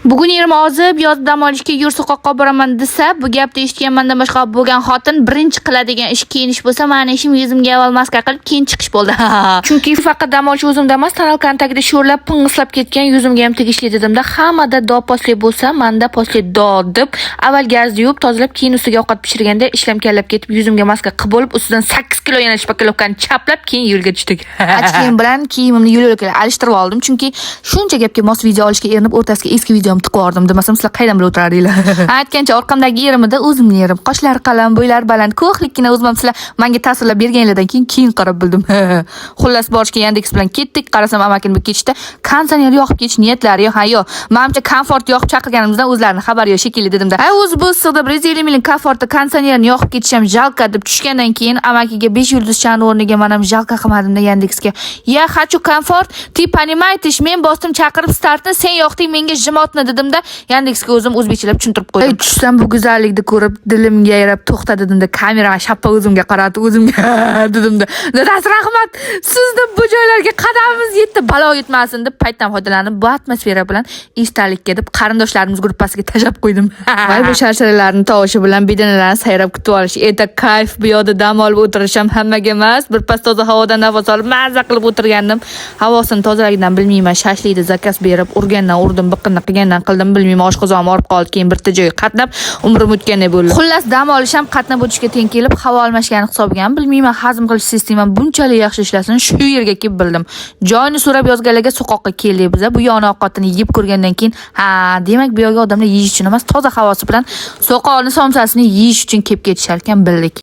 Bugun yerim ozib, yozib dam olishga yur soqoqqa boraman desa, bu gapni eshitganmandan boshqa bo'lgan xotin birinchi qiladigan ish kiyinish bo'lsa, meni ishim yuzimga avval maska qilib keyin chiqish bo'ldi. Chunki faqat dam olish o'zimda emas, taralkan tagida sho'rlab, ping'islab ketgan yuzimga ham tegishli dedimda, hammada do posli bo'lsa, menda posli do deb avval gazni yuvib, tozalab, keyin ustiga ovqat pishirganda ishlam kallab ketib, yuzimga maska qilib bo'lib, ustidan 8 kilo yana shpakilovkani chaplab, keyin yo'lga tushdik. Achkiyim bilan kiyimimni yo'lga alishtirib oldim, chunki shuncha gapga mos video olishga erinib, o'rtasiga eski videomni tiqib oldim demasam, sizlar qaydan bilib o'tirardinglar. Aytgancha orqamdagi yerimida o'zimni yerim, qoshlari qalin, bo'ylari baland, ko'hlikkina o'zim sizlar menga tasvirlab berganlardan keyin qarab bildim. Xullas borishga Yandex bilan ketdik, qarasam amakim bu ketishda konditsioner yoqib ketish niyatlari yo'q. Ha yo'q, menimcha komfort yoqib chaqirganimizdan o'zlarini xabari yo'q shekilli dedimda. Ha o'zi bu sig'da 150 ming komfortda konditsionerni yoqib ketish ham jalqa deb tushgandan keyin amakiga 5 yulduzchani o'rniga men ham jalqa qilmadim-da Yandexga. Ya хочу komfort, ты понимаешь, men bosdim chaqirib startni, sen yoqding menga jimotni dedimda, Yandexga o'zim o'zbekchalab tushuntirib qo'ydim. Tushsam bu go'zallikni ko'rib, dilimga yayrab to'xta dedimda, kamerani shappa o'zimga qaratib, o'zimga dedimda. Dadasi rahmat, sizni bu joylarga qadamimiz yetdi, balo yetmasin deb paytdan foydalanib, bu atmosfera bilan esdalikka deb qarindoshlarimiz gruppasiga tajab qo'ydim. Voy bu sharsharalarning tovushi bilan bedanalarni sayrab kutib olish, eta kayf, bu yoqda dam olib o'tirisham hammaga emas, birpas toza havodan nafas olib maza qilib o'tirgandim. Havosini tozalagidan bilmayman, shashlikda zakaz berib, urgandan urdim, biqinni qilgandan qildim, bilmayman, oshqozon olib qoldi, keyin birta joyga qatnab, umrim o'tganday bo'ldi. Xullas dam olish ham qatnab o'tishga teng kelib, havo almashgani hisobiga ham bilmayman, hazm qilish sistemam bunchalik yaxshi ishlasin, shu yerga kelib bildim. Joyni so'rab yozganlarga so'qoqqa keldik biz. Bu yoni ovqatini yeb ko'rgandan keyin, ha, demak bu yo'lga odamlar yeyish uchun emas, toza havosi bilan soqolni somsasini yeyish uchun kelib ketishar ekan bildik.